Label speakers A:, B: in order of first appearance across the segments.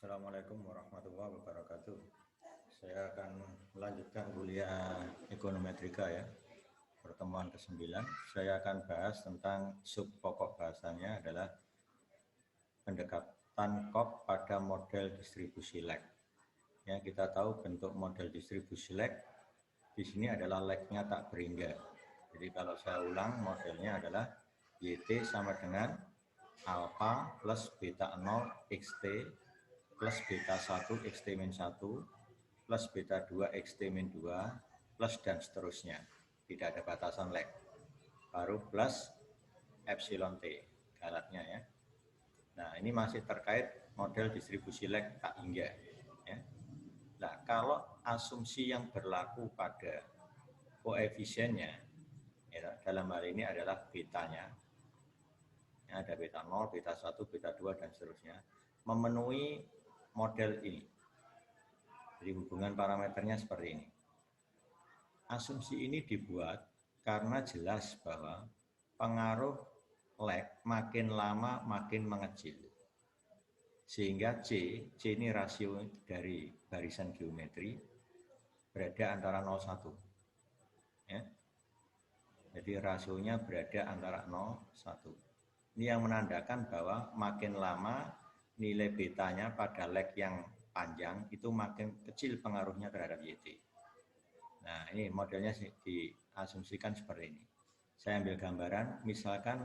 A: Assalamualaikum warahmatullahi wabarakatuh. Saya akan melanjutkan kuliah ekonometrika ya. Pertemuan ke-9, saya akan bahas tentang sub pokok bahasanya adalah pendekatan Cobb pada model distribusi lag. Ya, kita tahu bentuk model distribusi lag di sini adalah lagnya tak berhingga. Jadi kalau saya ulang, modelnya adalah YT sama dengan alfa plus beta 0 xt plus beta 1 xt-1 plus beta 2 xt-2 plus dan seterusnya. Tidak ada batasan lag. Baru plus epsilon t galatnya ya. Nah, ini masih terkait model distribusi lag tak hingga ya. Nah, kalau asumsi yang berlaku pada koefisiennya ya, dalam hal ini adalah betanya. Ya, ada beta 0, beta 1, beta 2 dan seterusnya memenuhi model ini. Jadi hubungan parameternya seperti ini. Asumsi ini dibuat karena jelas bahwa pengaruh lag makin lama makin mengecil. Sehingga C ini rasio dari barisan geometri berada antara 0,1. Ya. Jadi rasionya berada antara 0,1. Ini yang menandakan bahwa makin lama nilai betanya pada lag yang panjang itu makin kecil pengaruhnya terhadap YT. Nah, ini modelnya diasumsikan seperti ini. Saya ambil gambaran, misalkan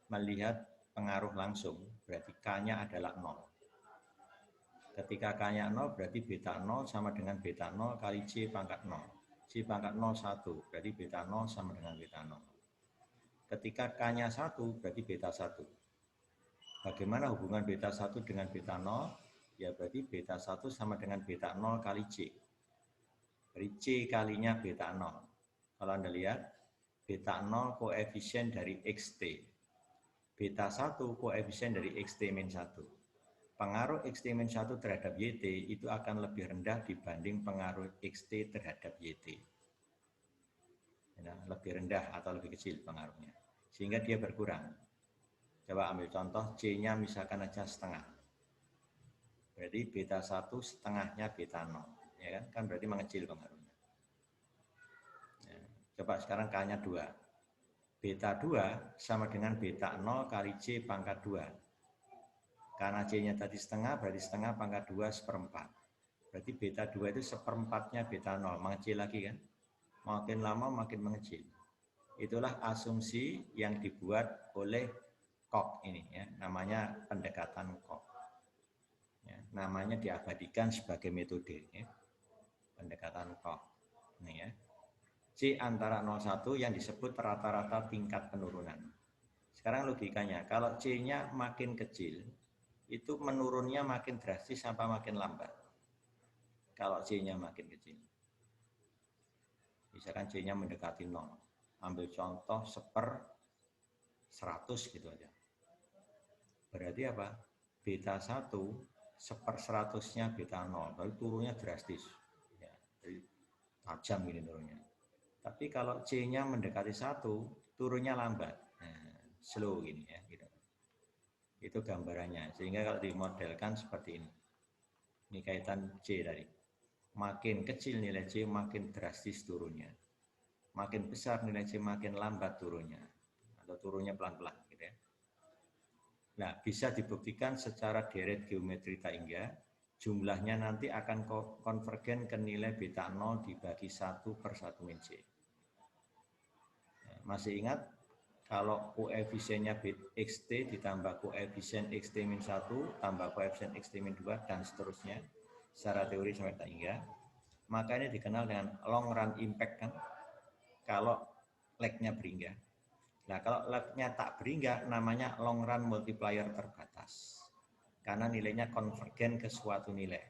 A: melihat pengaruh langsung, berarti K-nya adalah 0. Ketika K-nya 0, berarti beta 0 sama dengan beta 0 kali C pangkat 0. C pangkat 0, 1, berarti beta 0 sama dengan beta 0. Ketika K-nya 1, berarti beta 1. Bagaimana hubungan beta 1 dengan beta 0? Ya berarti beta 1 sama dengan beta 0 kali C. Dari C kalinya beta 0. Kalau Anda lihat, beta 0 koefisien dari XT. Beta 1 koefisien dari XT-1. Pengaruh XT-1 terhadap YT itu akan lebih rendah dibanding pengaruh XT terhadap YT. Ya, lebih rendah atau lebih kecil pengaruhnya. Sehingga dia berkurang. Coba ambil contoh, C-nya misalkan aja setengah. Berarti beta 1 setengahnya beta 0. Ya kan berarti mengecil pengaruhnya. Ya, coba sekarang K-nya 2. Beta 2 sama dengan beta 0 kali C pangkat 2. Karena C-nya tadi setengah, berarti setengah pangkat 2 seperempat. Berarti beta 2 itu seperempatnya beta 0. Mengecil lagi kan? Makin lama makin mengecil. Itulah asumsi yang dibuat oleh Cobb ini ya, namanya pendekatan Cobb. Ya, namanya diabadikan sebagai metode ya. Pendekatan Cobb. Ini ya. C antara 0,1 yang disebut rata-rata tingkat penurunan. Sekarang logikanya, kalau C-nya makin kecil, itu menurunnya makin drastis sampai makin lambat. Kalau C-nya makin kecil. Misalkan C-nya mendekati 0. Ambil contoh 1/100 gitu aja. Berarti apa? Beta 1 1/100-nya beta 0. Lalu turunnya drastis. Ya, jadi tajam ini turunnya. Tapi kalau C-nya mendekati 1, turunnya lambat. Nah, slow gini ya. Gitu. Itu gambarannya. Sehingga kalau dimodelkan seperti ini. Ini kaitan C tadi. Makin kecil nilai C, makin drastis turunnya. Makin besar nilai C, makin lambat turunnya. Atau turunnya pelan-pelan gitu ya. Nah, bisa dibuktikan secara deret geometri tak hingga jumlahnya nanti akan konvergen ke nilai beta 0 dibagi 1/1 min C. Masih ingat kalau koefisiennya XT ditambah koefisien XT-1 tambah koefisien XT-2 dan seterusnya secara teori sampai tak hingga, maka ini dikenal dengan long run impact kan, kalau lag-nya berhingga. Nah, kalau lag-nya tak berhingga namanya long run multiplier terbatas. Karena nilainya konvergen ke suatu nilai.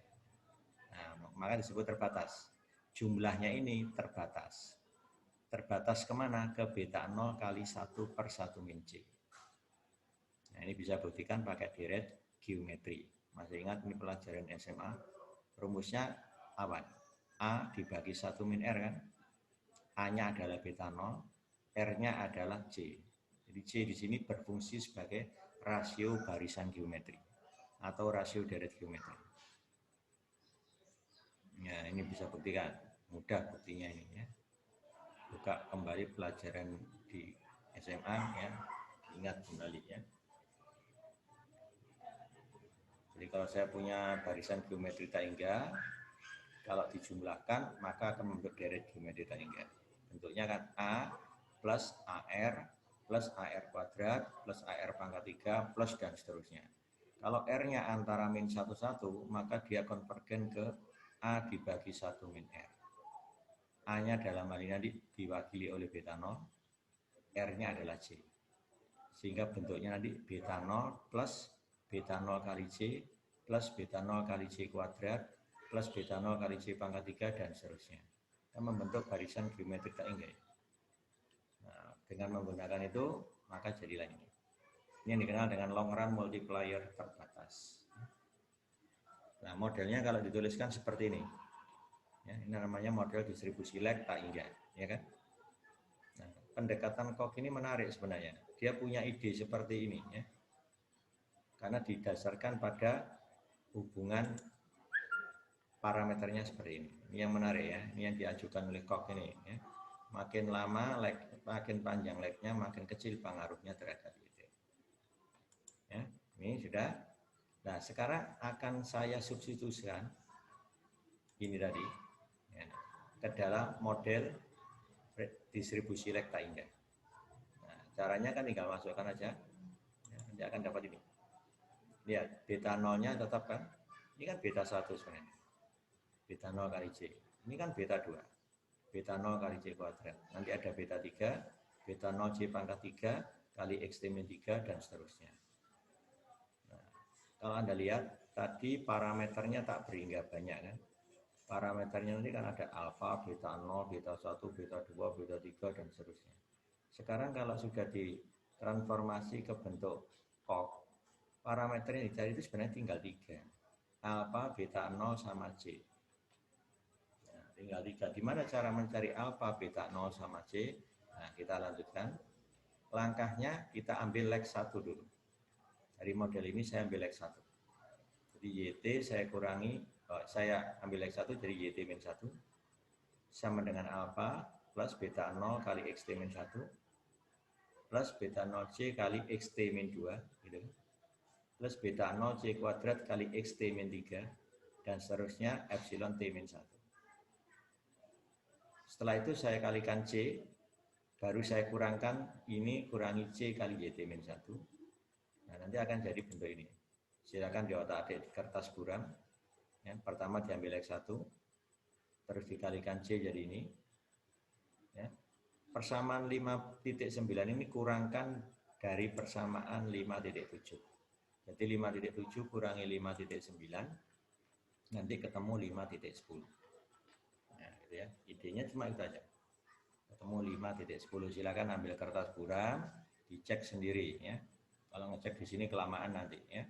A: Nah, maka disebut terbatas. Jumlahnya ini terbatas. Terbatas kemana? Ke beta 0 kali 1/1 min C. Nah, ini bisa buktikan pakai deret geometri. Masih ingat ini pelajaran SMA? Rumusnya apa? A dibagi 1 min R kan? A-nya adalah beta 0, R-nya adalah C. Jadi C di sini berfungsi sebagai rasio barisan geometri atau rasio deret geometri. Ya, ini bisa buktikan, mudah buktinya ini ya. Buka kembali pelajaran di SMA ya, ingat kembali ya. Jadi kalau saya punya barisan geometri taingga, kalau dijumlahkan maka akan membentuk deret geometri taingga. Bentuknya kan A plus AR plus AR kuadrat plus AR pangkat 3 plus dan seterusnya. Kalau R-nya antara min 1, 1, maka dia konvergen ke A dibagi 1 min R. A-nya dalam hal ini nanti diwakili oleh beta 0, R-nya adalah C. Sehingga bentuknya nanti beta 0 plus beta 0 kali C plus beta 0 kali C kuadrat plus beta 0 kali C pangkat 3 dan seterusnya. Kita membentuk barisan geometri taingga. Nah, dengan menggunakan itu, maka jadilah ini. Ini yang dikenal dengan long run multiplier terbatas. Nah, modelnya kalau dituliskan seperti ini. Ya, ini namanya model distribusi leg taingga, ya kan? Nah, pendekatan Koch ini menarik sebenarnya. Dia punya ide seperti ini, ya. Karena didasarkan pada hubungan parameternya seperti ini. Ini yang menarik ya. Ini yang diajukan oleh Koch ini. Ya. Makin lama leg, makin panjang legnya, makin kecil pengaruhnya terhadap itu. Ya, ini sudah. Nah, sekarang akan saya substitusikan ini tadi ya, ke dalam model distribusi leg taingga. Nah, caranya kan tinggal masukkan aja. Ya, nanti akan dapat ini. Lihat, beta 0-nya tetap kan. Ini kan beta 1 sebenarnya. Beta 0 kali C. Ini kan beta 2. Beta 0 kali C kuadrat. Nanti ada beta 3, beta 0 C pangkat 3 kali X min 3 dan seterusnya. Nah, kalau Anda lihat, tadi parameternya tak berhingga banyak kan. Parameternya nanti kan ada alfa, beta 0, beta 1, beta 2, beta 3 dan seterusnya. Sekarang kalau sudah ditransformasi ke bentuk Koch, parameter yang dicari itu sebenarnya tinggal 3. Alfa, beta 0 sama C. Nah, tinggal 3. Gimana cara mencari alfa, beta 0 sama C? Nah, kita lanjutkan. Langkahnya kita ambil leg 1 dulu. Dari model ini saya ambil leg 1. Jadi YT saya kurangi, saya ambil leg 1 jadi YT min 1 sama dengan alfa plus beta 0 kali XT min 1 plus beta 0C kali XT min 2 gitu. Plus beta 0 C kuadrat kali XT min 3 dan seterusnya epsilon T min 1. Setelah itu saya kalikan C, baru saya kurangkan ini kurangi C kali YT min 1. Nah, nanti akan jadi bentuk ini. Silakan di otak-atik di kertas buram. Ya, pertama diambil X1, terus dikalikan C jadi ini. Ya. Persamaan 5.9 ini kurangkan dari persamaan 5.7. Jadi 5.7 kurangi 5.9, nanti ketemu 5.10. Nah, gitu ya. Idenya cuma itu aja. Ketemu 5.10. Silakan ambil kertas buram, dicek sendiri ya. Kalau ngecek di sini kelamaan nanti ya.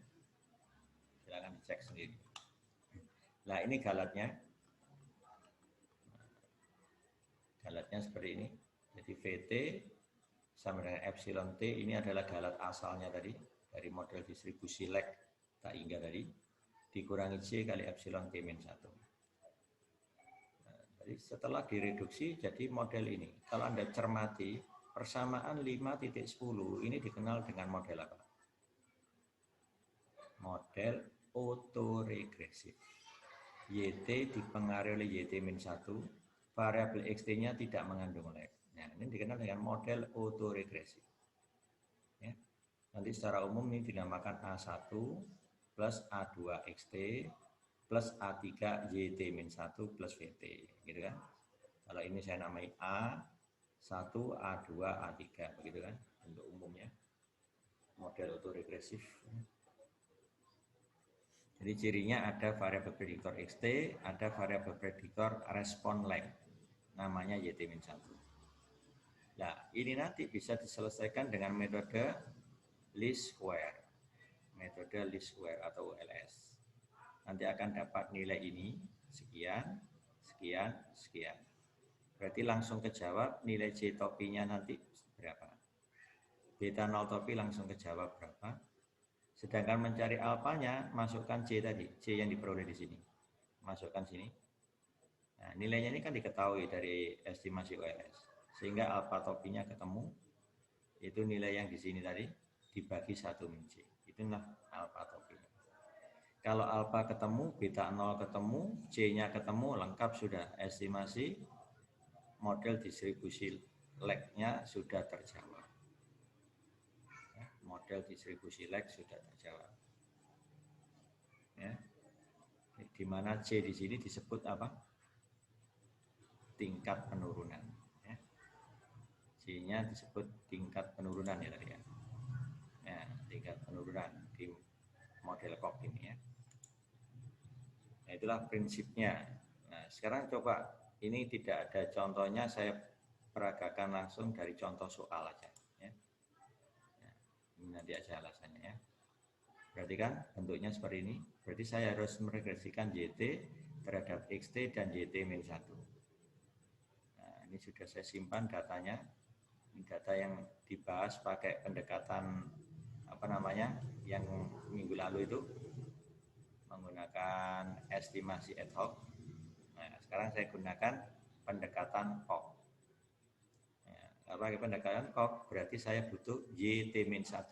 A: Silakan dicek sendiri. Nah, ini galatnya. Galatnya seperti ini. Jadi VT sama dengan epsilon T ini adalah galat asalnya tadi dari model distribusi leg taingga tadi dikurangi C kali epsilon T min 1. Nah, jadi setelah direduksi jadi model ini. Kalau Anda cermati persamaan 5.10 ini dikenal dengan model apa? Model autoregresif. YT dipengaruhi oleh YT min 1, variabel XT-nya tidak mengandung leg. Nah, ini dikenal dengan model autoregresif. Ya. Nanti secara umum ini dinamakan A1 plus A2 XT plus A3 YT min 1 plus VT. Gitu kan? Kalau ini saya namai A1, A2, A3. Begitu kan? Untuk umumnya. Model autoregresif. Jadi cirinya ada variabel prediktor XT, ada variabel prediktor respon leg. Namanya YT min 1. Nah, ini nanti bisa diselesaikan dengan metode least square. Metode least square atau LS. Nanti akan dapat nilai ini sekian, sekian, sekian. Berarti langsung kejawab nilai C topinya nanti berapa. Beta 0 topi langsung kejawab berapa. Sedangkan mencari alfanya, masukkan C tadi, C yang diperoleh di sini. Masukkan sini. Nah, nilainya ini kan diketahui dari estimasi OLS. Sehingga alfa topinya ketemu, itu nilai yang di sini tadi, dibagi 1 min C. Itulah alfa topinya. Kalau alfa ketemu, beta 0 ketemu, C-nya ketemu, lengkap sudah. Estimasi model distribusi lag-nya sudah terjawab. Model distribusi lag sudah terjawab. Ya. Di mana C di sini disebut apa? Tingkat penurunan. Ya. C-nya disebut tingkat penurunan ya tadi ya. Ya, tingkat penurunan di model Koch ini ya. Nah, itulah prinsipnya. Nah, sekarang coba, ini tidak ada contohnya, saya peragakan langsung dari contoh soal aja. Ya. Nah, ini nanti aja alasannya ya. Berarti kan bentuknya seperti ini. Berarti saya harus meregresikan YT terhadap XT dan YT-1. Nah, ini sudah saya simpan datanya. Ini data yang dibahas pakai pendekatan apa namanya yang minggu lalu itu, menggunakan estimasi ad hoc. Nah, sekarang saya gunakan pendekatan Koch. Nah, pakai pendekatan Koch berarti saya butuh YT-1.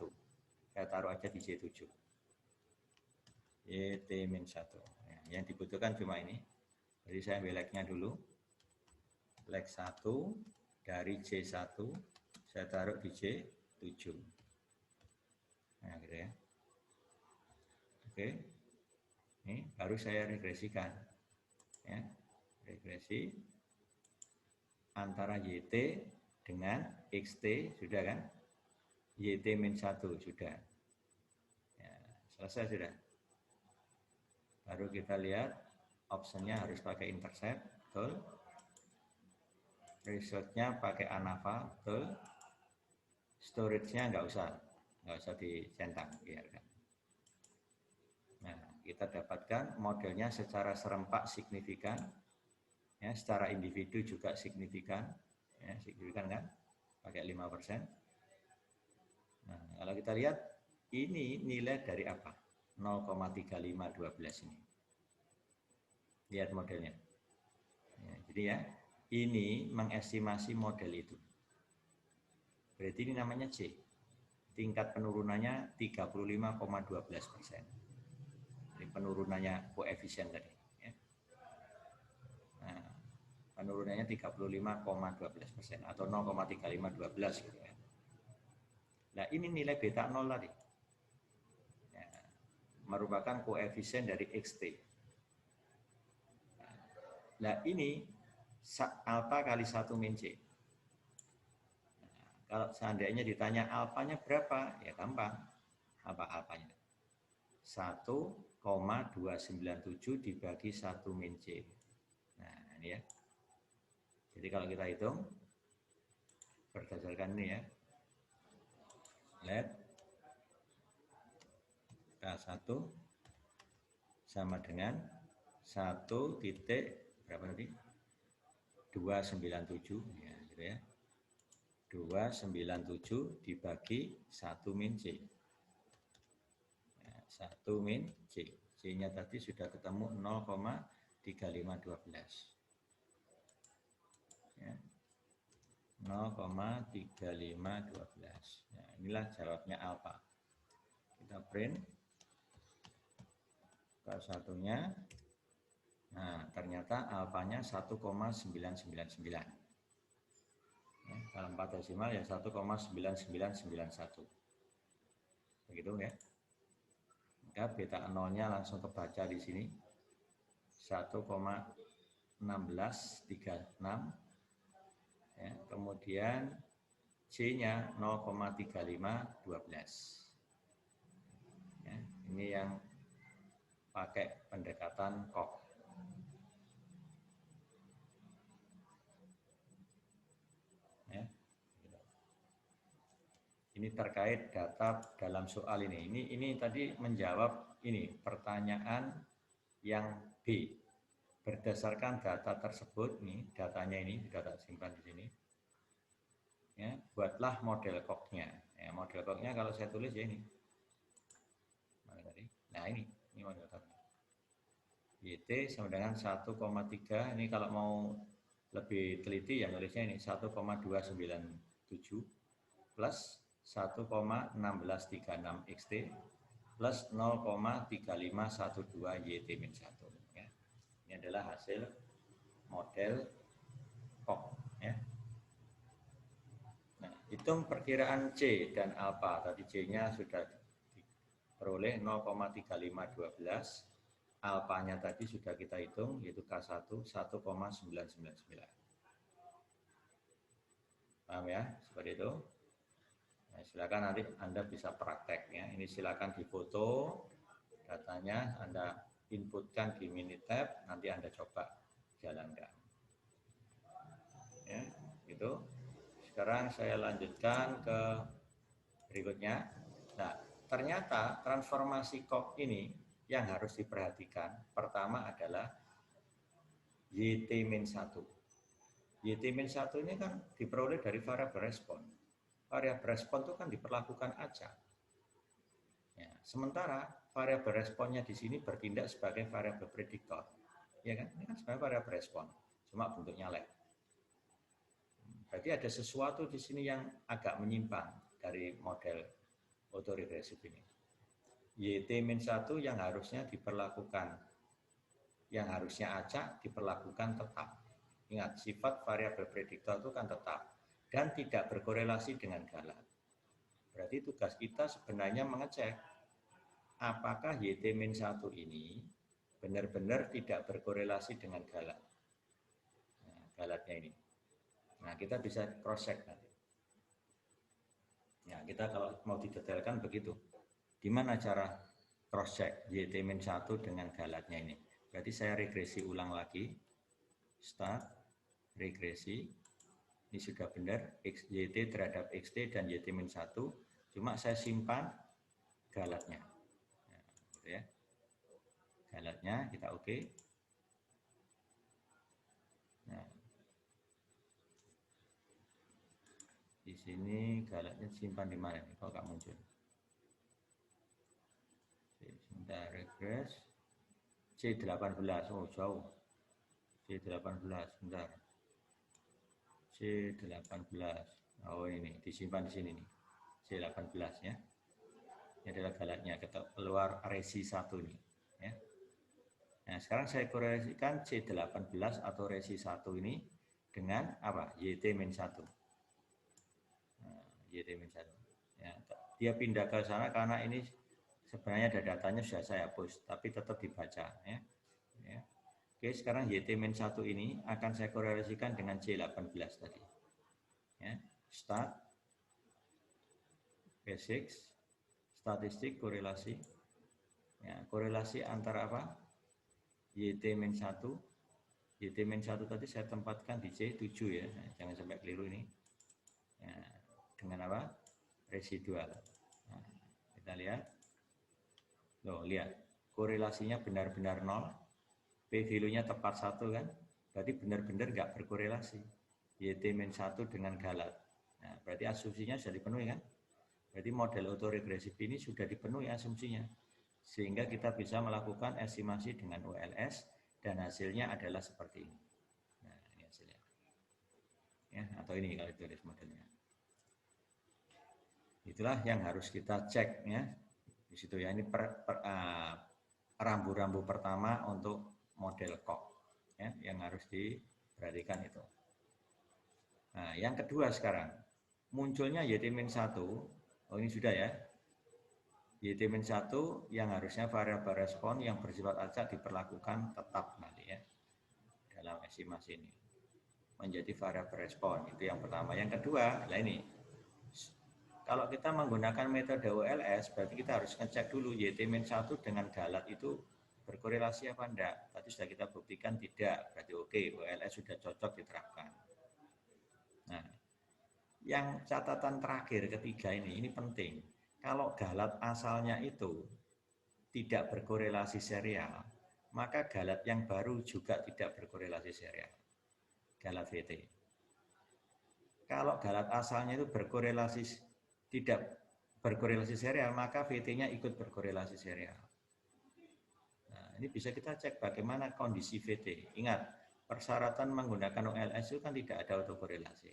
A: Saya taruh aja di Y7. YT-1. Nah, yang dibutuhkan cuma ini. Jadi saya ambil lag-nya dulu. Lag 1 dari J1 saya taruh di J7. Nah, gitu ya. Oke. Ini baru saya regresikan. Ya. Regresi antara YT dengan XT sudah kan? YT-1 sudah. Ya, selesai sudah. Baru kita lihat optionnya harus pakai intercept, betul. Resultnya pakai ANAVA, betul. Storage-nya nggak usah dicentang, biarkan. Nah, kita dapatkan modelnya secara serempak signifikan, ya, secara individu juga signifikan, ya, signifikan kan, pakai 5%. Nah, kalau kita lihat ini nilai dari apa? 0,3512 ini. Lihat modelnya. Ya, jadi ya, ini mengestimasi model itu. Berarti ini namanya C. Tingkat penurunannya 35,12%. Ini penurunannya koefisien tadi. Ya. Nah, penurunannya 35,12% atau 0,3512 gitu ya. Nah, ini nilai beta 0 tadi. Ya, merupakan koefisien dari XT. Nah, ini alfa kali 1 min C. Nah, kalau seandainya ditanya alfanya berapa, ya gampang. Apa alfanya? 1,297 dibagi 1 min C. Nah, ini ya. Jadi kalau kita hitung, berdasarkan ini ya. Lihat. K1 sama dengan 1 titik berapa tadi? 297 ya, gitu ya. 297 dibagi 1 min C. Ya, 1 min C. C-nya tadi sudah ketemu 0,3512. Ya. 0,3512. Nah, inilah jawabnya alfa. Kita print K1-nya. Nah, ternyata alfanya 1,999. Ya, dalam 4 desimal ya 1,9991. Begitu ya. Maka beta 0-nya langsung kebaca di sini. 1,1636. Ya, kemudian C-nya 0,3512. Ya, ini yang pakai pendekatan Koch. Ya. Ini terkait data dalam soal ini. Ini tadi menjawab ini pertanyaan yang B. Berdasarkan data tersebut, nih datanya ini sudah tak simpan di sini. Ya, buatlah model Koch-nya. Ya, model Koch-nya kalau saya tulis ya ini. tadi. Nah ini moderatornya. YT sama dengan 1,3. Ini kalau mau lebih teliti ya nulisnya ini 1,297 plus 1,1636 XT plus 0,3512 YT-1 ya. Ini adalah hasil model KOK ya. Nah, hitung perkiraan C dan alfa. Tadi C-nya sudah diperoleh 0,3512. Alfanya tadi sudah kita hitung, yaitu K1 1,999. Paham ya? Seperti itu. Nah, silakan nanti Anda bisa praktek ya. Ini silakan difoto datanya, Anda inputkan di Minitab, nanti Anda coba jalankan. Ya, gitu. Sekarang saya lanjutkan ke berikutnya. Nah, ternyata transformasi KOK ini yang harus diperhatikan pertama adalah YT-1. YT-1 ini kan diperoleh dari variabel respon. Variabel respon itu kan diperlakukan acak. Ya, sementara variabel responnya di sini bertindak sebagai variabel prediktor. Ya kan? Ini kan sebenarnya variabel respon, cuma bentuknya lek. Berarti ada sesuatu di sini yang agak menyimpang dari model autoregresif ini. YT-1 yang harusnya diperlakukan, yang harusnya acak diperlakukan tetap. Ingat, sifat variabel prediktor itu kan tetap dan tidak berkorelasi dengan galat. Berarti tugas kita sebenarnya mengecek apakah YT-1 ini benar-benar tidak berkorelasi dengan galat. Nah, galatnya ini. Nah, kita bisa cross-check nanti. Nah, kita kalau mau didetailkan begitu. Gimana cara cross-check YT-1 dengan galatnya ini? Berarti saya regresi ulang lagi. Start, regresi. Ini sudah benar, YT terhadap XT dan YT-1. Cuma saya simpan galatnya. Nah, gitu ya. Galatnya kita oke. Nah, di sini galatnya simpan di mana nih? Kok nggak muncul? Sebentar, regres. C18, oh jauh. C18, bentar. C18, oh ini disimpan di sini nih. C18 ya. Ini adalah galatnya, kita keluar resi 1 nih. Ya. Nah, sekarang saya korelasikan C18 atau resi 1 ini dengan apa? YT-1. Nah, YT-1. Ya, dia pindah ke sana karena ini sebenarnya ada datanya sudah saya hapus, tapi tetap dibaca ya. Ya. Oke, sekarang YT-1 ini akan saya korelasikan dengan C18 tadi. Ya, start, basics, statistik, korelasi. Ya, korelasi antara apa? YT-1. YT-1 tadi saya tempatkan di C7 ya. Nah, jangan sampai keliru ini. Ya, dengan apa? Residual. Nah, kita lihat. Loh, lihat. Korelasinya benar-benar 0. P-value-nya tepat 1 kan? Berarti benar-benar nggak berkorelasi. YT-1 dengan galat. Nah, berarti asumsinya sudah dipenuhi kan? Berarti model autoregresif ini sudah dipenuhi asumsinya. Sehingga kita bisa melakukan estimasi dengan OLS dan hasilnya adalah seperti ini. Nah, ini hasilnya. Ya, atau ini kalau ditulis modelnya. Itulah yang harus kita cek ya. Di situ ya, ini rambu-rambu pertama untuk model KOK ya, yang harus diperhatikan itu. Nah, yang kedua sekarang munculnya YT-1. Oh, ini sudah ya. YT-1 yang harusnya variabel respon yang bersifat acak diperlakukan tetap nanti ya dalam estimasi ini menjadi variabel respon. Itu yang pertama. Yang kedua, nah ini kalau kita menggunakan metode OLS berarti kita harus ngecek dulu YT-1 dengan galat itu berkorelasi apa enggak. Tadi sudah kita buktikan tidak, berarti oke, OLS sudah cocok diterapkan. Nah, yang catatan terakhir ketiga ini penting. Kalau galat asalnya itu tidak berkorelasi serial, maka galat yang baru juga tidak berkorelasi serial. Galat VT. Kalau galat asalnya itu berkorelasi tidak berkorelasi serial, maka VT-nya ikut berkorelasi serial. Nah, ini bisa kita cek bagaimana kondisi VT. Ingat, persyaratan menggunakan OLS itu kan tidak ada autokorelasi.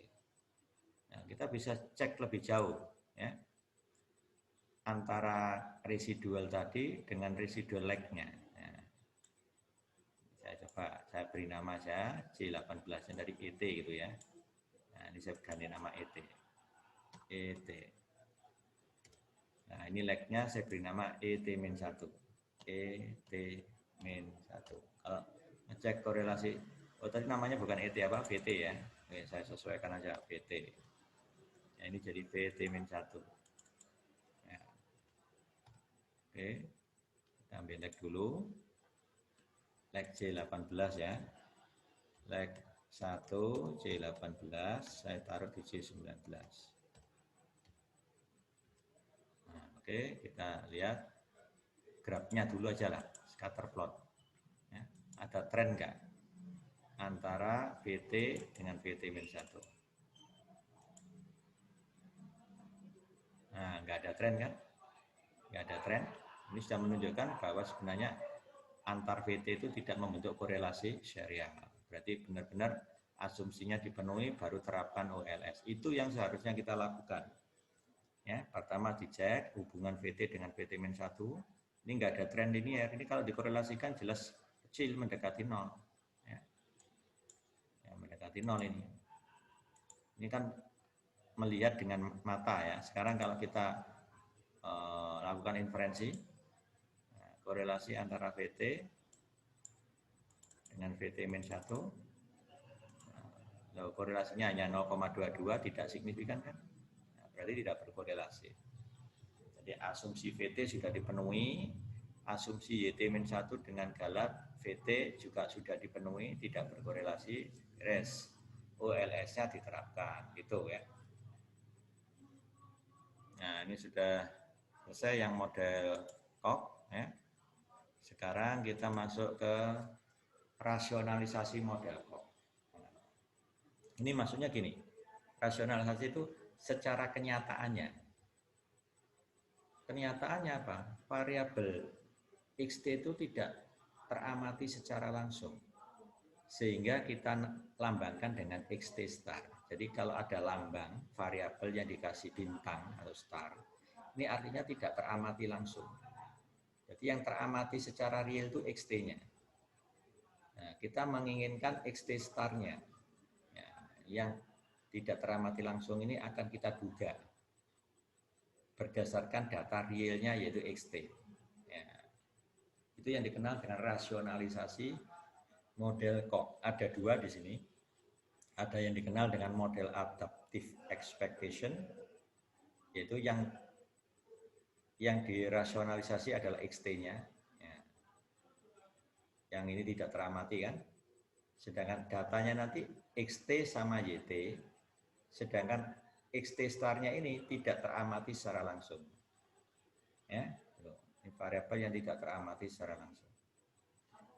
A: Nah, kita bisa cek lebih jauh, ya, antara residual tadi dengan residual lag-nya. Nah, saya coba, saya beri nama saja J18 dari ET gitu ya. Nah, ini saya ganti nama ET. ET. Nah, ini lag-nya saya beri nama ET-1. ET-1. Kalau ngecek korelasi, oh tadi namanya bukan ET apa, VT ya. Oke, saya sesuaikan aja VT. Ya, ini jadi VT-1. Ya. Oke, kita ambil lag dulu. Lag J18 ya. Lag 1 J18, saya taruh di J19. Nah, oke, kita lihat grafnya dulu aja lah, scatter plot. Ya, ada tren nggak antara VT dengan VT-1? Nah, nggak ada tren kan? Nggak ada tren. Ini sudah menunjukkan bahwa sebenarnya antar VT itu tidak membentuk korelasi serial. Berarti benar-benar asumsinya dipenuhi baru terapkan OLS. Itu yang seharusnya kita lakukan. Ya, pertama dicek hubungan VT dengan VT-1. Ini nggak ada tren linear. Ini kalau dikorelasikan jelas kecil mendekati 0. Ya. Ya, mendekati 0 ini. Ini kan melihat dengan mata ya. Sekarang kalau kita lakukan inferensi, korelasi antara VT dengan VT-1, korelasinya hanya 0,22, tidak signifikan kan? Nah, berarti tidak berkorelasi. Jadi asumsi VT sudah dipenuhi, asumsi YT-1 dengan galat VT juga sudah dipenuhi, tidak berkorelasi, beres. OLS-nya diterapkan, gitu ya. Nah, ini sudah selesai yang model Koch ya. Sekarang kita masuk ke rasionalisasi model Koch. Ini maksudnya gini, rasionalisasi itu secara kenyataannya. Kenyataannya apa? Variabel XT itu tidak teramati secara langsung. Sehingga kita lambangkan dengan XT star. Jadi kalau ada lambang variabel yang dikasih bintang atau star, ini artinya tidak teramati langsung. Jadi yang teramati secara real itu XT-nya. Nah, kita menginginkan XT star-nya. Ya, yang tidak teramati langsung ini akan kita duga berdasarkan data realnya yaitu XT. Ya, itu yang dikenal dengan rasionalisasi model Koch. Ada dua di sini. Ada yang dikenal dengan model adaptive expectation, yaitu yang dirasionalisasi adalah XT-nya. Ya. Yang ini tidak teramati kan. Sedangkan datanya nanti XT sama YT, sedangkan XT star-nya ini tidak teramati secara langsung. Ya, ini variabel yang tidak teramati secara langsung.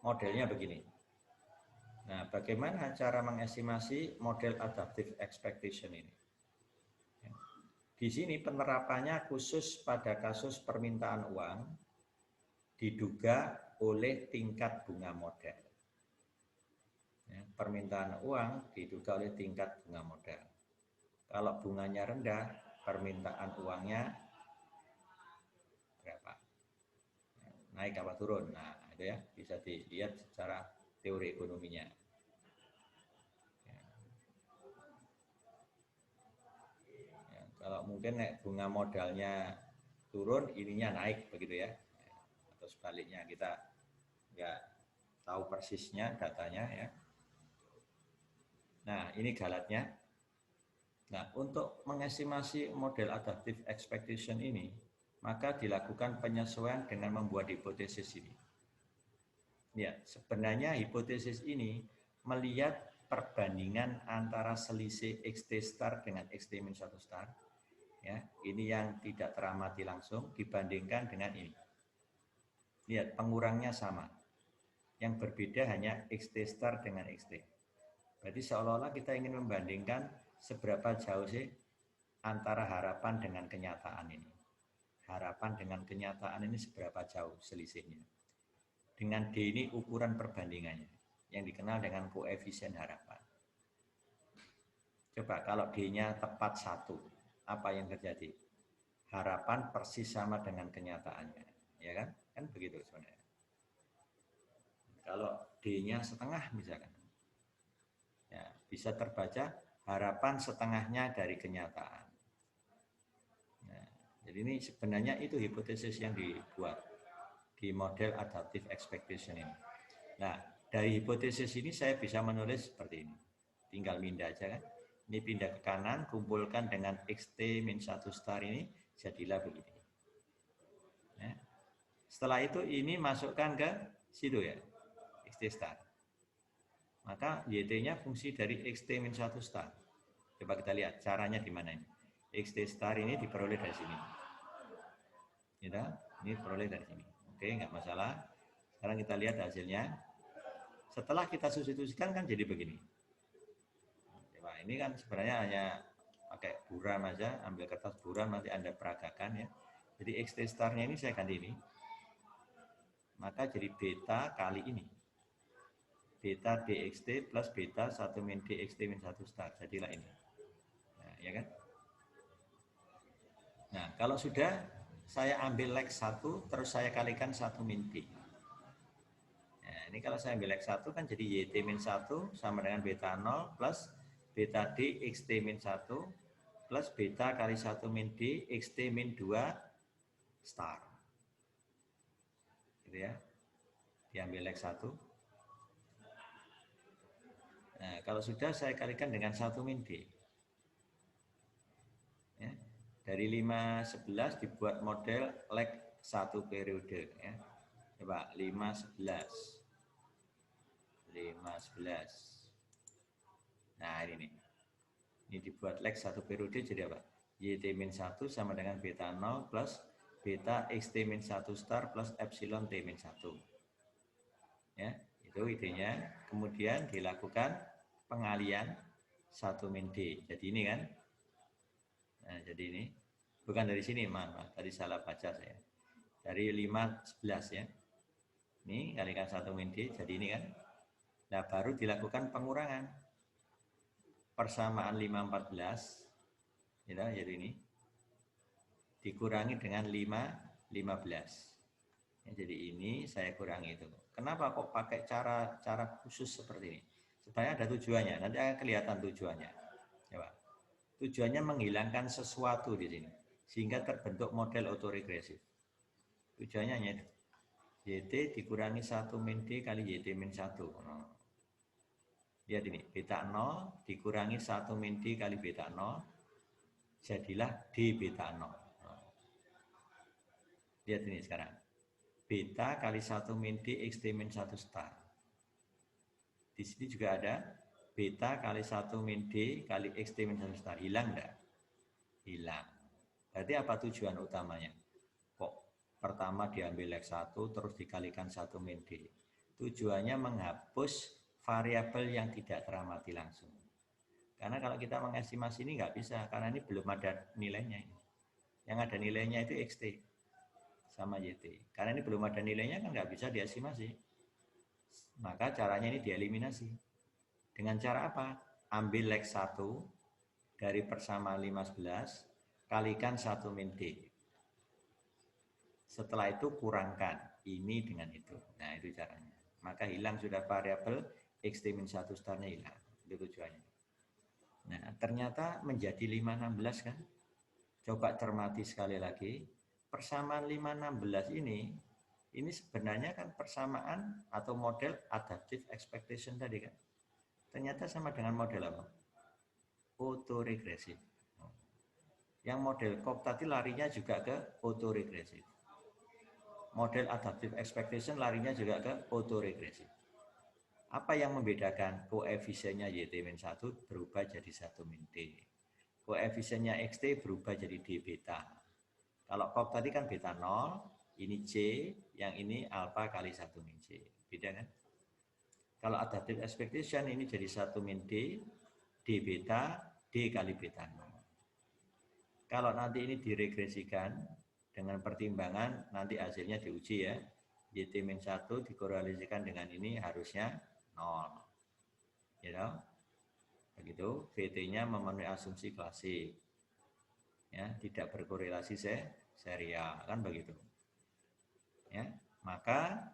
A: Modelnya begini. Nah, bagaimana cara mengestimasi model adaptive expectation ini? Di sini penerapannya khusus pada kasus permintaan uang diduga oleh tingkat bunga modal. Ya, permintaan uang diduga oleh tingkat bunga modal. Kalau bunganya rendah, permintaan uangnya berapa? Naik apa turun? Nah, itu ya bisa dilihat secara teori ekonominya. Kalau mungkin bunga modalnya turun, ininya naik begitu ya. Atau sebaliknya, kita nggak tahu persisnya datanya ya. Nah, ini galatnya. Nah, untuk mengestimasi model adaptive expectation ini, maka dilakukan penyesuaian dengan membuat hipotesis ini. Ya, sebenarnya hipotesis ini melihat perbandingan antara selisih XT star dengan XT-1 star. Ya, ini yang tidak teramati langsung dibandingkan dengan ini. Lihat, pengurangnya sama. Yang berbeda hanya XT star dengan XT. Berarti seolah-olah kita ingin membandingkan seberapa jauh sih antara harapan dengan kenyataan ini. harapan dengan kenyataan ini seberapa jauh selisihnya. Dengan D ini ukuran perbandingannya, yang dikenal dengan koefisien harapan. Coba kalau D-nya tepat 1, apa yang terjadi? Harapan persis sama dengan kenyataannya, ya kan? Kan begitu sebenarnya. Kalau D-nya setengah misalkan, ya, bisa terbaca harapan setengahnya dari kenyataan. Nah, jadi ini sebenarnya itu hipotesis yang dibuat di model adaptive expectation ini. Nah, dari hipotesis ini saya bisa menulis seperti ini. Tinggal pindah aja kan. Ini pindah ke kanan, kumpulkan dengan xt-1 star ini, jadilah begini. Ya. Setelah itu ini masukkan ke situ ya, xt star. Maka YT-nya fungsi dari xt-1 star. Coba kita lihat caranya di mana ini. Xt star ini diperoleh dari sini. Ya, ini diperoleh dari sini. Oke, nggak masalah. Sekarang kita lihat hasilnya. Setelah kita substitusikan kan jadi begini. Coba ini kan sebenarnya hanya pakai buram aja, ambil kertas buram nanti Anda peragakan ya. Jadi xt star-nya ini saya ganti ini. Maka jadi beta kali ini. Beta dxt plus beta 1 min dxt min 1 star. Jadilah ini. Nah, ya kan? Nah, kalau sudah saya ambil Lex 1 terus saya kalikan 1 min D. Nah, ini kalau saya ambil Lex 1 kan jadi YT min 1 sama dengan beta 0 plus beta D xt min 1 plus beta kali 1 min D xt min 2 star. Gitu ya. Diambil Lex 1. Nah, kalau sudah saya kalikan dengan 1 min D. Ya. Dari 5-11 dibuat model Lex 1 periode. Ya. Coba 5-11. 5-11. Nah ini nih. Ini dibuat Lex 1 periode jadi apa? YT-1 sama dengan beta 0 plus beta xt-1 star plus epsilon t-1. Ya, itu idenya. Kemudian dilakukan pengalian 1 min D. Jadi ini kan. Nah, jadi ini. Bukan dari sini, maaf. Tadi salah baca saya. Dari 5-11 ya. Ini kalikan 1 min D. Jadi ini kan. Nah, baru dilakukan pengurangan. Persamaan 5-14. Ya, jadi ini. Dikurangi dengan 5-15. Ya, jadi ini saya kurangi itu. Kenapa kok pakai cara khusus seperti ini? Sebenarnya ada tujuannya. Nanti akan kelihatan tujuannya. Coba. Tujuannya menghilangkan sesuatu di sini. Sehingga terbentuk model autoregresif. Tujuannya hanya itu. YT dikurangi 1 min D kali YT min 1. Lihat ini, beta 0 dikurangi 1 min D kali beta 0. Jadilah D beta 0. Lihat ini sekarang. Beta kali 1 min D xt min 1 star. Di sini juga ada beta kali 1 min D kali xt min 1 star. Hilang enggak? Hilang. Berarti apa tujuan utamanya? Kok pertama diambil Lex 1 terus dikalikan 1 min D. Tujuannya menghapus variabel yang tidak teramati langsung. Karena kalau kita mengestimasi ini nggak bisa, karena ini belum ada nilainya. Yang ada nilainya itu xt sama YT. Karena ini belum ada nilainya kan nggak bisa diestimasi. Maka caranya ini dieliminasi. Dengan cara apa? Ambil Lex 1 dari persamaan 5-11 kalikan 1 min D. Setelah itu kurangkan ini dengan itu. Nah itu caranya. Maka hilang sudah variabel xt min 1 starnya hilang. Itu tujuannya. Nah ternyata menjadi 5-16 kan. Coba cermati sekali lagi. Persamaan 5-16 ini sebenarnya kan persamaan atau model adaptive expectation tadi kan. Ternyata sama dengan model apa? Autoregresif. Yang model Cobb tadi larinya juga ke autoregresif. Model adaptive expectation larinya juga ke autoregresif. Apa yang membedakan? Koefisiennya YT-1 berubah jadi 1 min D. Koefisiennya XT berubah jadi D beta. Kalau Cobb tadi kan beta 0, ini C, yang ini alpha kali 1 min C. Beda kan? Kalau adaptive expectation ini jadi 1 min D, D beta, D kali beta 0. Kalau nanti ini diregresikan, Dengan pertimbangan nanti hasilnya diuji ya. YT-1 dikorelasikan dengan ini harusnya 0. Ya, begitu. VT-nya memenuhi asumsi klasik. Ya, tidak berkorelasi serial, kan begitu. Ya, maka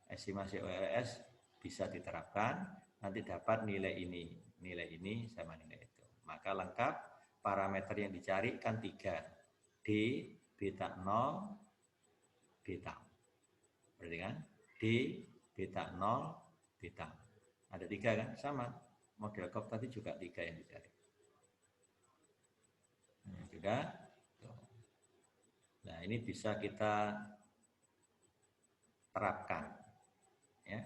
A: estimasi OLS bisa diterapkan, nanti dapat nilai ini sama nilai itu. Maka lengkap, parameter yang dicari kan 3. D, beta 0, beta. Berarti kan? D, beta 0, beta. Ada 3 kan? Sama. Model COP tadi juga 3 yang dicari. Nah, juga. Nah, ini bisa kita terapkan. Ya.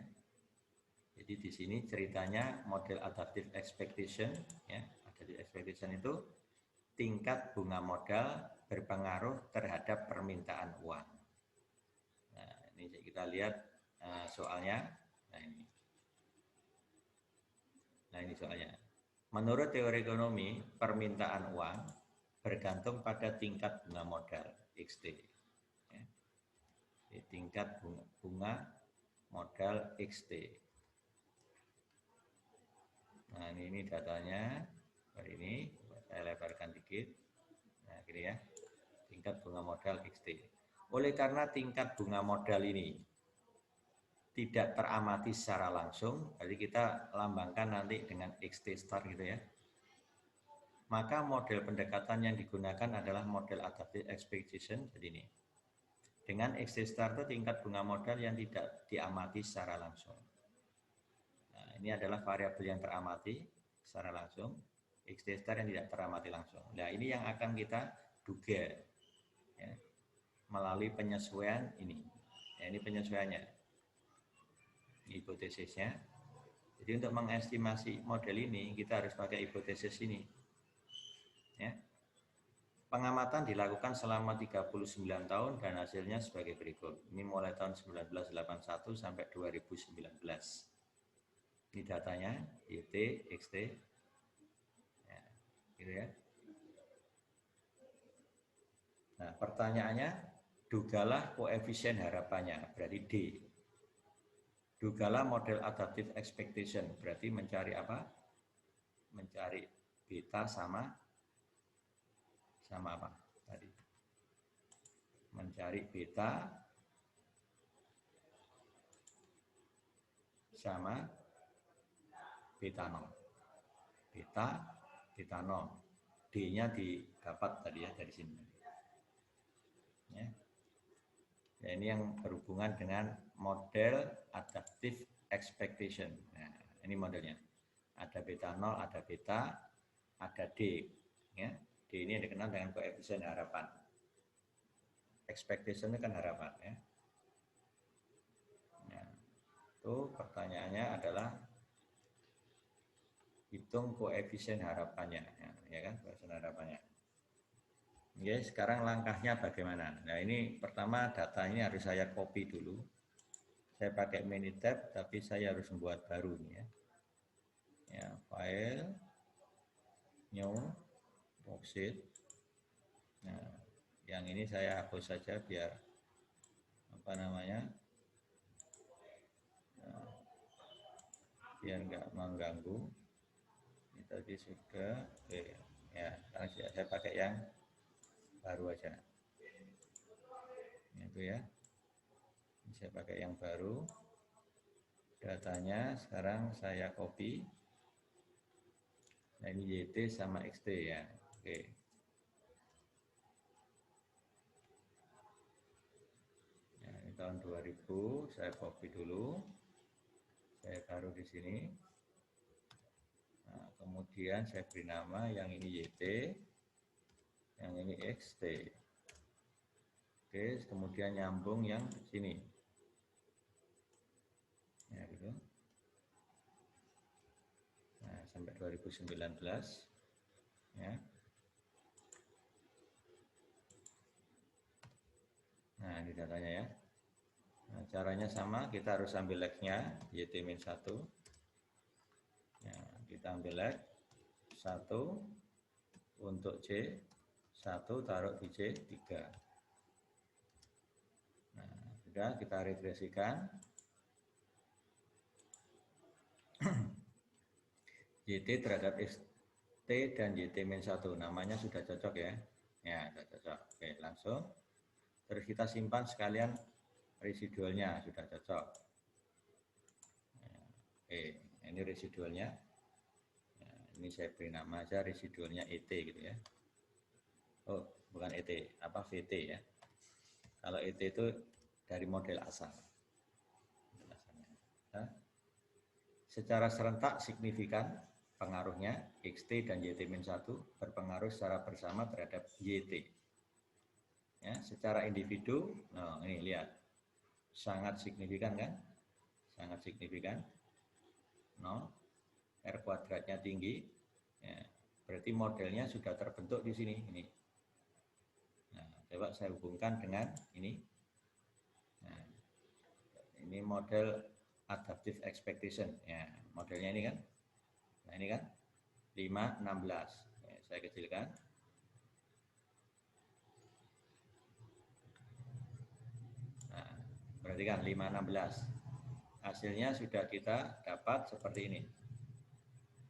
A: Jadi di sini ceritanya model adaptive expectation, ya. Adaptive expectation itu tingkat bunga modal berpengaruh terhadap permintaan uang. Nah, ini kita lihat soalnya. Nah, ini soalnya. Menurut teori ekonomi, permintaan uang bergantung pada tingkat bunga modal XT. Ya. Tingkat bunga modal XT. Nah, ini datanya. Hari ini saya lebarkan dikit. Nah, gini ya. Tingkat bunga modal XT. Oleh karena tingkat bunga modal ini tidak teramati secara langsung, jadi kita lambangkan nanti dengan XT star gitu ya. Maka model pendekatan yang digunakan adalah model adaptive expectation. Jadi ini. Dengan XT star itu tingkat bunga modal yang tidak diamati secara langsung. Nah, ini adalah variabel yang teramati secara langsung. XT star yang tidak teramati langsung. Nah, ini yang akan kita duga ya, melalui penyesuaian ini. Ya, ini penyesuaiannya. Ini hipotesisnya. Jadi untuk mengestimasi model ini kita harus pakai hipotesis ini. Ya. Pengamatan dilakukan selama 39 tahun dan hasilnya sebagai berikut. Ini mulai tahun 1981 sampai 2019. Ini datanya, YT, XT. Ya, gitu ya. Nah, pertanyaannya, dugalah koefisien harapannya, berarti D. Dugalah model adaptive expectation, berarti mencari apa? Mencari beta sama apa tadi? Mencari beta sama beta 0. Beta 0. D-nya didapat tadi ya dari sini. Ya. Ya, ini yang berhubungan dengan model adaptive expectation. Nah, ini modelnya. Ada beta 0, ada beta, ada D. Ya. D ini yang dikenal dengan koefisien harapan. Expectation itu kan harapan. Ya. Nah, itu pertanyaannya adalah hitung koefisien harapannya. Ya kan, koefisien harapannya. Oke, sekarang langkahnya bagaimana? Nah, ini pertama data ini harus saya copy dulu. Saya pakai Minitab, tapi saya harus membuat baru nih ya. Ya, file, new, worksheet. Nah, yang ini saya hapus saja biar apa namanya, biar nggak mengganggu. Ini tadi sudah, oke. Ya, saya pakai yang baru aja. Itu ya. Ini saya pakai yang baru. Datanya sekarang saya copy. Nah, ini YT sama XT ya. Oke. Nah, ini tahun 2000, saya copy dulu. Saya taruh di sini. Nah, kemudian saya beri nama yang ini YT, yang ini XT. Oke, kemudian nyambung yang sini. Ya, gitu. Nah, sampai 2019 ya. Nah, ini datanya ya. Nah, caranya sama, kita harus ambil leg-nya YT-1. Ya, kita ambil leg 1 untuk C, 1 taruh di C3. Sudah kita regresikan. YT terhadap XT dan YT-1. Namanya sudah cocok ya. Ya, sudah cocok. Oke, langsung. Terus kita simpan sekalian residualnya, sudah cocok. Oke, ini residualnya. Nah, ini saya beri nama aja residualnya ET gitu ya. Oh, bukan ET, apa VT ya. Kalau ET itu dari model asal. Nah, secara serentak signifikan pengaruhnya XT dan YT-1 berpengaruh secara bersama terhadap YT. Ya, secara individu, nah ini lihat, sangat signifikan kan? Sangat signifikan. 0, R kuadratnya tinggi, ya, berarti modelnya sudah terbentuk di sini. Ini. Nah, coba saya hubungkan dengan ini. Nah, ini model adaptive expectation. Ya, modelnya ini kan. Nah, ini kan 5, 16. Ya, saya kecilkan. Nah, berarti kan 5, 16. Hasilnya sudah kita dapat seperti ini.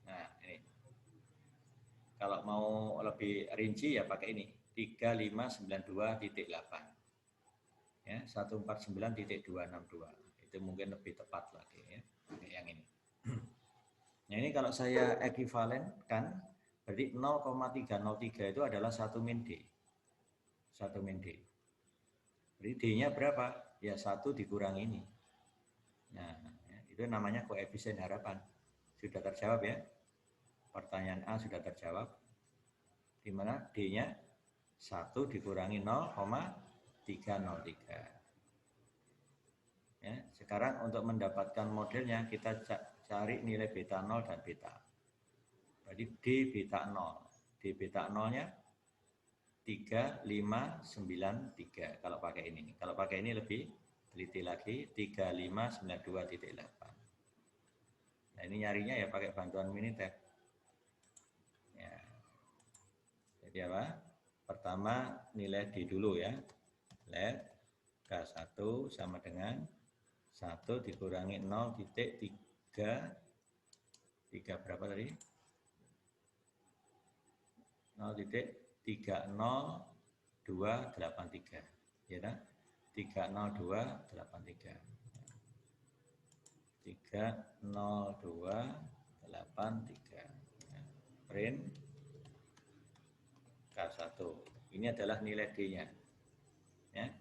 A: Nah, ini. Kalau mau lebih rinci ya pakai ini. 3592.8. Ya, 149.262. Itu mungkin lebih tepat lagi ya. Yang ini. Nah, ini kalau saya ekuivalenkan berarti 0,303 itu adalah 1 min D. 1 min D. Jadi D-nya berapa? Ya 1 dikurangi ini. Nah, itu namanya koefisien harapan. Sudah terjawab ya. Pertanyaan A sudah terjawab. Di mana D-nya 1 dikurangi 0,303. Ya, sekarang untuk mendapatkan modelnya kita cari nilai beta 0 dan beta. Jadi D beta 0. D beta 0-nya 3593 kalau pakai ini. Kalau pakai ini lebih teliti lagi 3592.8. Nah, ini nyarinya ya pakai bantuan Minitab. Ya. Jadi apa? Pertama nilai D dulu ya. Let K1 sama dengan 1 dikurangi 0,3 berapa tadi? 0,30283 ya kan? 30283 print K1 ini adalah nilai D-nya ya.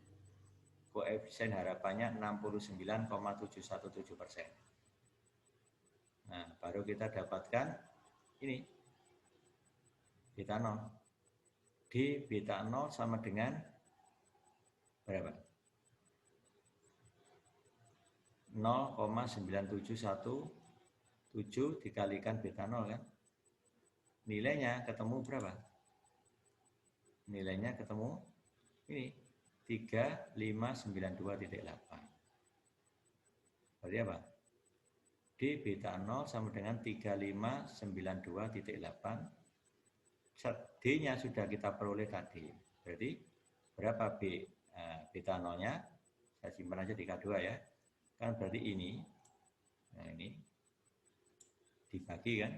A: Koefisien harapannya 69,717%. Nah, baru kita dapatkan ini beta 0. D beta 0 sama dengan berapa? 0,9717 dikalikan beta 0 kan? Nilainya ketemu berapa? Nilainya ketemu ini 3592.8. Berarti apa? D beta 0 sama dengan 3592.8. D-nya sudah kita peroleh tadi. Berarti berapa beta 0-nya? Saya simpan aja di K2 ya. Kan berarti ini. Nah, ini dibagi kan?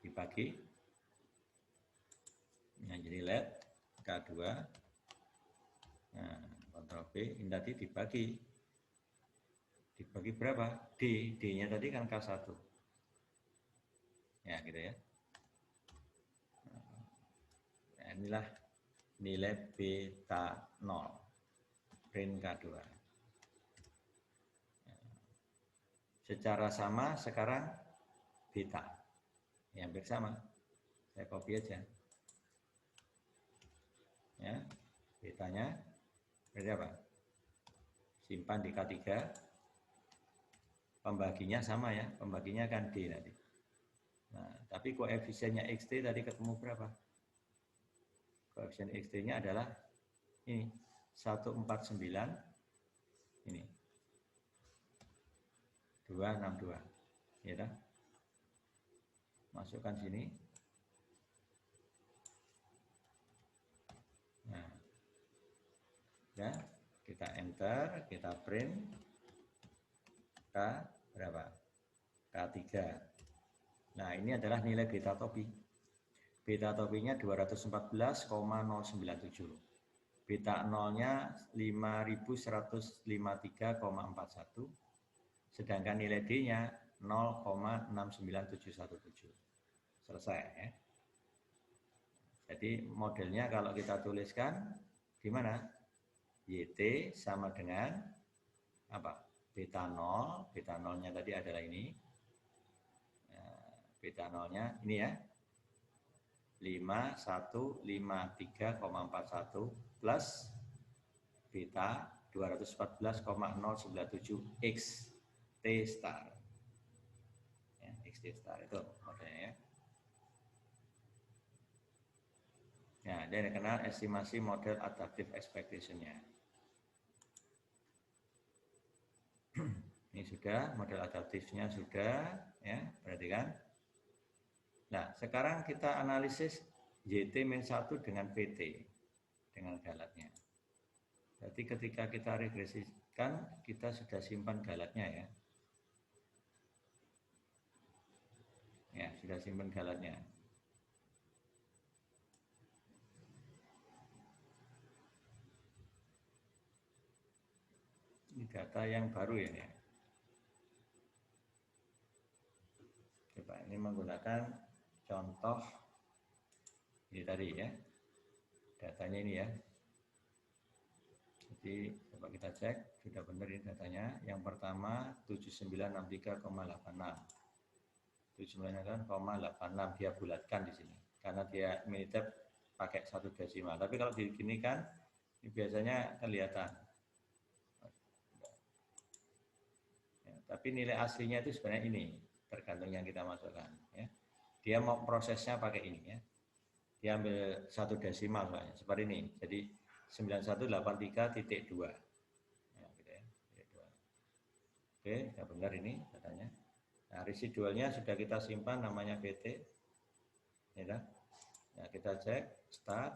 A: Dibagi. Nah, jadi let K2. Nah, Ctrl B ini tadi dibagi. Dibagi berapa? D. D-nya tadi kan K1. Ya, gitu ya. Nah, inilah nilai beta 0. Print K2. Secara sama sekarang beta. Ya, hampir sama. Saya copy aja. Ya, betanya berarti apa? Simpan di K3. Pembaginya sama ya, pembaginya kan D nanti. Nah, tapi koefisiennya XT tadi ketemu berapa? Koefisien XT-nya adalah ini 149 ini 262 ya kan? Masukkan sini. Nah, ya, enter, kita print K berapa? K3. Nah, ini adalah nilai beta topi. Beta topinya 214,097. Beta nolnya 5153,41. Sedangkan nilai D-nya 0,69717. Selesai ya. Jadi modelnya kalau kita tuliskan gimana? YT sama dengan apa? Beta 0, beta 0-nya tadi adalah ini. Beta 0-nya ini ya. 5153,41 plus beta 214,097 X T star. Ya, X T star itu modelnya ya. Nah, dia dikenal estimasi model adaptive expectation-nya. Ini sudah, model adaptifnya sudah, ya, perhatikan. Nah, sekarang kita analisis YT-1 dengan PT, dengan galatnya. Jadi ketika kita regresikan, kita sudah simpan galatnya ya. Ya, sudah simpan galatnya. Ini data yang baru ya. Coba ini menggunakan contoh ini tadi ya. Datanya ini ya. Jadi coba kita cek, sudah benar ini datanya. Yang pertama 7963,86. 79,86 dia bulatkan di sini. Karena dia Minitab pakai 1 desimal. Tapi kalau begini kan ini biasanya kelihatan. Ya, tapi nilai aslinya itu sebenarnya ini, tergantung yang kita masukkan. Ya. Dia mau prosesnya pakai ini ya. Dia ambil 1 desimal soalnya, seperti ini. Jadi 9183.2. Ya, gitu ya. Oke, sudah benar ini katanya. Nah, residualnya sudah kita simpan namanya PT. Ya, nah, kita cek start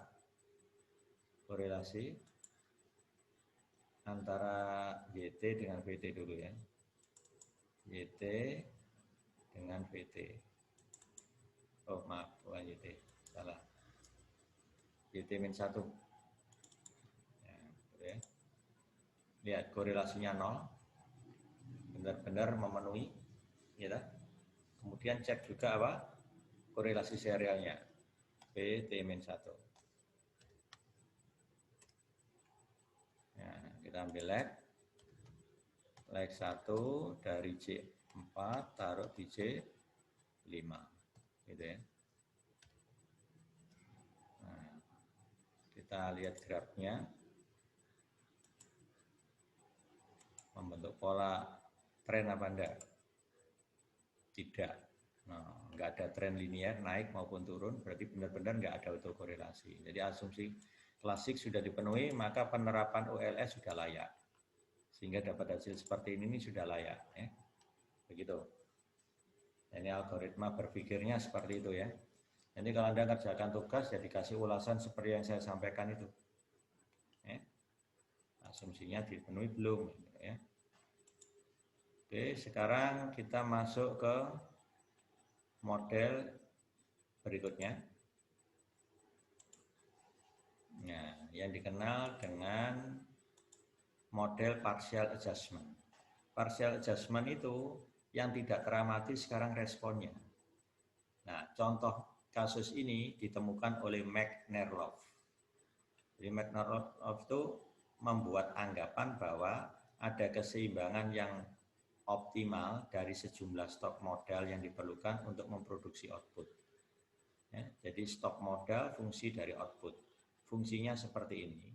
A: korelasi antara YT dengan VT dulu ya. YT dengan VT. Oh, maaf, bukan YT. Salah. YT-1. Ya. Lihat korelasinya 0. Benar-benar memenuhi. Ya, kemudian cek juga apa? Korelasi serialnya. PT-1. Nah, kita ambil leg. Leg 1 dari J4 taruh di J5. Gitu ya. Nah, kita lihat grafnya. Membentuk pola tren apa enggak? Tidak. Nah, enggak ada tren linear naik maupun turun, berarti benar-benar enggak ada autokorelasi. Jadi asumsi klasik sudah dipenuhi, maka penerapan OLS sudah layak. Sehingga dapat hasil seperti ini sudah layak. Ya. Begitu. Ini algoritma berpikirnya seperti itu ya. Jadi kalau Anda kerjakan tugas, ya dikasih ulasan seperti yang saya sampaikan itu. Ya. Asumsinya dipenuhi belum. Ya. Oke, sekarang kita masuk ke model berikutnya. Nah, yang dikenal dengan model partial adjustment. Partial adjustment itu yang tidak teramati sekarang responnya. Nah, contoh kasus ini ditemukan oleh McNerloff. Jadi McNerloff itu membuat anggapan bahwa ada keseimbangan yang optimal dari sejumlah stok modal yang diperlukan untuk memproduksi output. Ya, jadi stok modal fungsi dari output. Fungsinya seperti ini.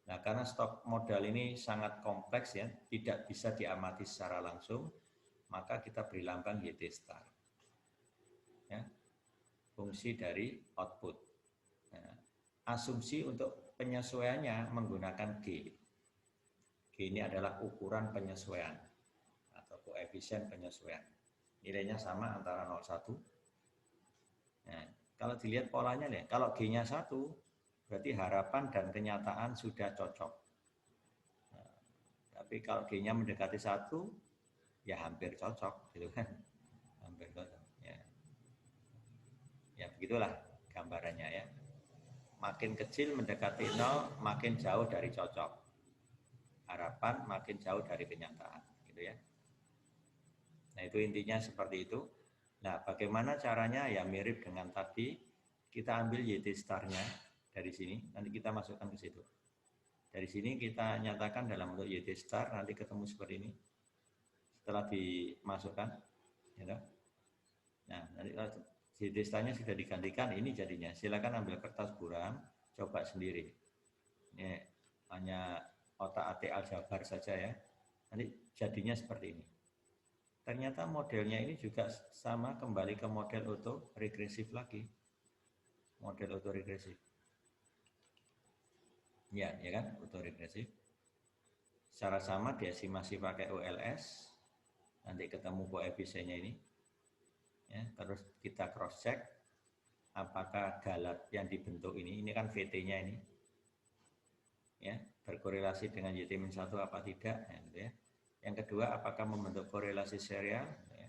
A: Nah, karena stok modal ini sangat kompleks ya, tidak bisa diamati secara langsung, maka kita beri lambang YT star. Ya, fungsi dari output. Nah, asumsi untuk penyesuaiannya menggunakan G. G ini adalah ukuran penyesuaian atau koefisien penyesuaian. Nilainya sama antara 0,1. Nah, kalau dilihat polanya nih, kalau G-nya 1, berarti harapan dan kenyataan sudah cocok. Nah, Tapi kalau G-nya mendekati 1, ya hampir cocok gitu kan. Hampir cocok. Ya begitulah gambarannya ya. Makin kecil mendekati 0, makin jauh dari cocok. Harapan makin jauh dari kenyataan, gitu ya. Nah, itu intinya seperti itu. Nah, bagaimana caranya? Ya mirip dengan tadi. Kita ambil YT star-nya dari sini, nanti kita masukkan ke situ. Dari sini kita nyatakan dalam bentuk YT star, nanti ketemu seperti ini. Setelah dimasukkan, ya. Nah, nanti YT star-nya sudah digantikan, ini jadinya. Silakan ambil kertas buram, coba sendiri. Ini hanya otak-atik aljabar saja ya. Nanti jadinya seperti ini. Ternyata modelnya ini juga sama, kembali ke model autoregresif lagi. Model autoregresif. Ya kan, autoregresif. Secara sama diesimasi pakai OLS. Nanti ketemu koefisiennya ini. Ya, terus kita cross check apakah galat yang dibentuk ini kan VT-nya ini. Ya, berkorelasi dengan YT-1 apa tidak, ya, gitu ya. Yang kedua, apakah membentuk korelasi serial? Ya.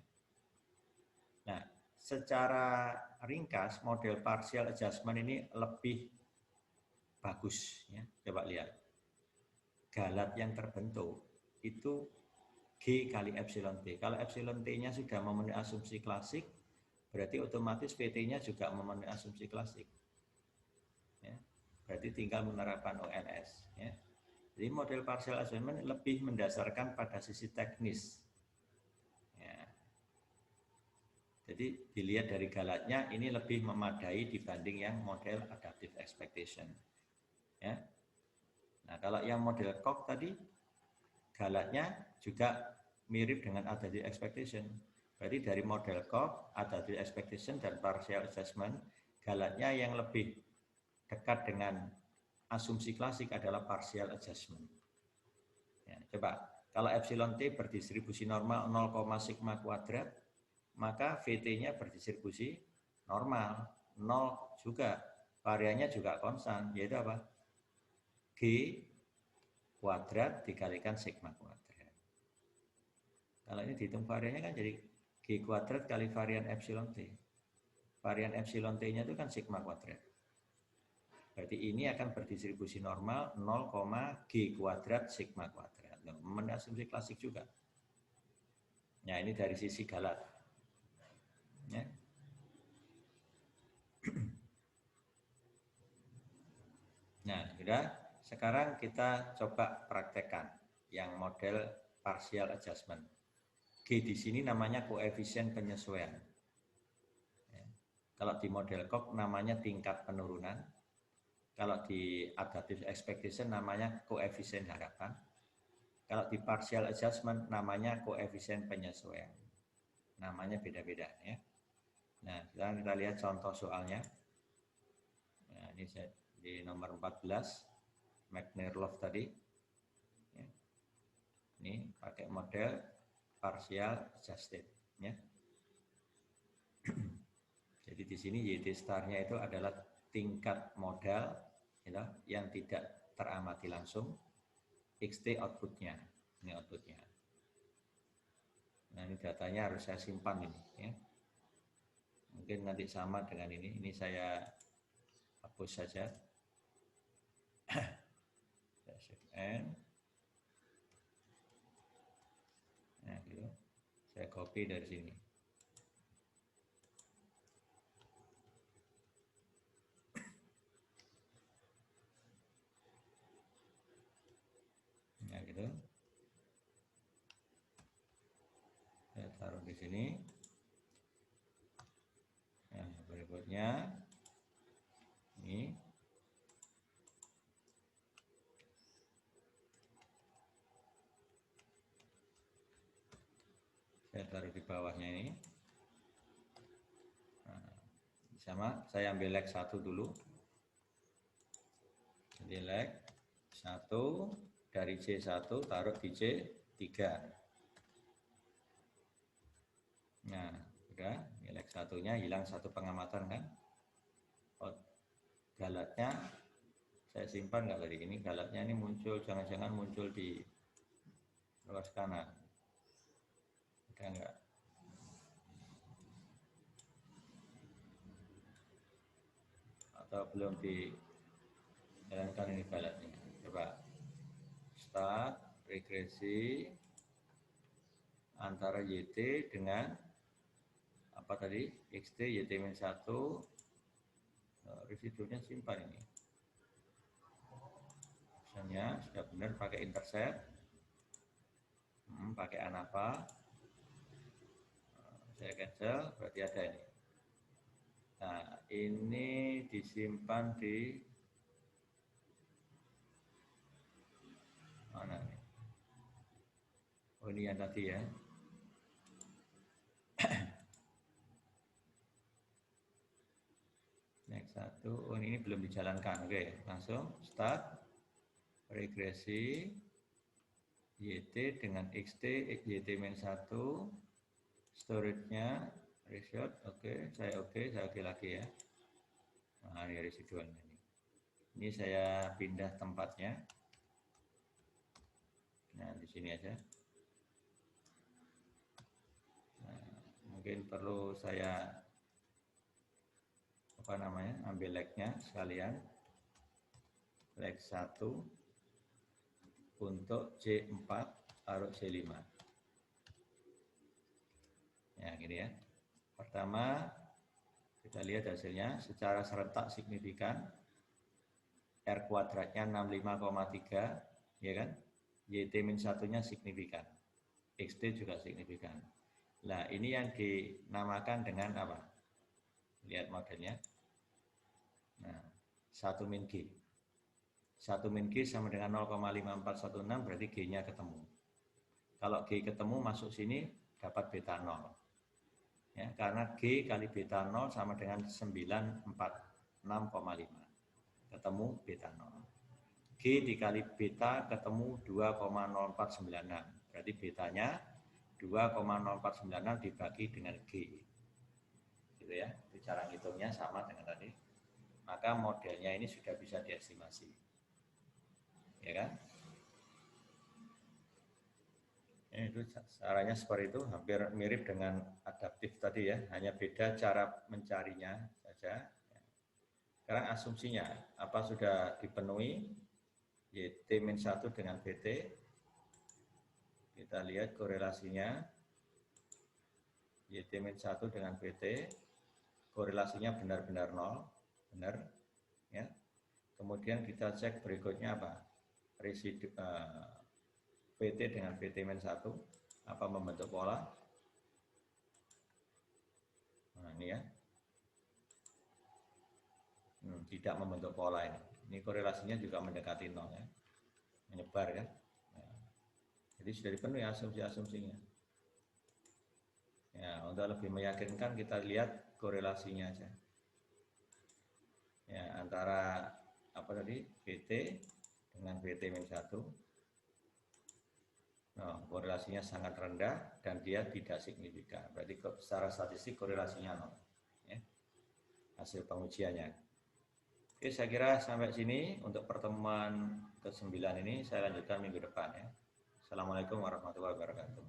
A: Nah, secara ringkas model partial adjustment ini lebih bagus. Ya. Coba lihat, galat yang terbentuk itu G kali epsilon T. Kalau epsilon T-nya sudah memenuhi asumsi klasik, berarti otomatis VT-nya juga memenuhi asumsi klasik. Ya. Berarti tinggal menerapkan OLS. Ya. Jadi model partial adjustment lebih mendasarkan pada sisi teknis. Ya. Jadi dilihat dari galatnya ini lebih memadai dibanding yang model adaptive expectation. Ya. Nah, kalau yang model Koch tadi galatnya juga mirip dengan adaptive expectation. Berarti dari model Koch, adaptive expectation dan partial adjustment, galatnya yang lebih dekat dengan asumsi klasik adalah partial adjustment. Ya, coba, kalau epsilon T berdistribusi normal 0, sigma kuadrat, maka VT-nya berdistribusi normal, 0 juga. Variannya juga konstan, yaitu apa? G kuadrat dikalikan sigma kuadrat. Kalau ini dihitung variannya kan jadi G kuadrat kali varian epsilon T. Varian epsilon T-nya itu kan sigma kuadrat. Berarti ini akan berdistribusi normal 0, G kuadrat sigma kuadrat. Memenuhi asumsi klasik juga. Nah, ini dari sisi galat. Ya. Nah, sudah. Sekarang kita coba praktekkan yang model partial adjustment. G di sini namanya koefisien penyesuaian. Ya. Kalau di model Koch namanya tingkat penurunan. Kalau di adaptive expectation namanya koefisien harapan. Kalau di partial adjustment namanya koefisien penyesuaian. Namanya beda-beda ya. Nah, sekarang kita lihat contoh soalnya. Nah, ini di nomor 14 Magner-Love tadi. Ya. Ini pakai model partial adjusted ya. Jadi di sini YT star-nya itu adalah tingkat modal ya, yang tidak teramati langsung. XT outputnya, ini outputnya. Nah, ini datanya harus saya simpan ini ya. Mungkin nanti sama dengan ini saya hapus saja. Saya save N. Nah, gitu. Saya copy dari sini. Nah, gitu. Saya taruh di sini. Nah, berikutnya ini saya taruh di bawahnya ini. Nah, sama saya ambil leg 1 dulu. Jadi leg 1 dari C1 taruh di C3. Nah, udah, leg 1-nya hilang satu pengamatan kan. Oh, galatnya saya simpan nggak tadi ini, galatnya ini muncul, jangan-jangan muncul di Luas kanan. Ada enggak? Atau belum dijalankan ini balatnya? Coba. Start regresi antara YT dengan apa tadi? XT YT-1. Residunya simpan ini. Misalnya sudah benar pakai intercept. Pakai ANAPA. Saya cancel, berarti ada ini. Nah, ini disimpan di mana nih? Oh, ini yang tadi ya. Next satu. Oh, ini belum dijalankan. Oke, langsung start regresi YT dengan XT YT-1. Storage-nya result. Oke, saya oke lagi ya. Nah, ini residualnya ini. Ini saya pindah tempatnya. Nah, di sini aja. Nah, mungkin perlu saya ambil leg-nya sekalian. Leg 1 untuk C4 taruh C5. Ya, gini ya. Pertama, kita lihat hasilnya secara serentak signifikan. R kuadratnya 65,3, ya kan? YT-1-nya signifikan. XT juga signifikan. Nah, ini yang dinamakan dengan apa? Lihat modelnya. Nah, 1 min G. 1 min G sama dengan 0,5416, berarti G-nya ketemu. Kalau G ketemu masuk sini dapat beta 0. Ya, karena G kali beta 0 sama dengan 946,5. Ketemu beta 0. G dikali beta ketemu 2,0496. Berarti betanya 2,0496 dibagi dengan G. Gitu ya. Itu cara ngitungnya sama dengan tadi. Maka modelnya ini sudah bisa diestimasi. Ya kan? Itu caranya seperti itu, hampir mirip dengan adaptif tadi ya, hanya beda cara mencarinya saja. Sekarang asumsinya, apa sudah dipenuhi? YT-1 dengan BT. Kita lihat korelasinya. YT-1 dengan BT. Korelasinya benar-benar 0. Benar. Ya. Kemudian kita cek berikutnya apa? Residu PT dengan PT-1 apa membentuk pola? Nah, ini ya. Tidak membentuk pola ini. Ini korelasinya juga mendekati 0 ya. Menyebar kan. Nah, jadi sudah dipenuhi asumsi-asumsinya. Ya, untuk lebih meyakinkan kita lihat korelasinya aja. Ya, antara apa tadi? PT dengan PT-1. Nah, korelasinya sangat rendah dan dia tidak signifikan. Berarti secara statistik korelasinya 0. Ya. Hasil pengujiannya. Oke, saya kira sampai sini untuk pertemuan ke-9 ini saya lanjutkan minggu depan ya. Assalamualaikum warahmatullahi wabarakatuh.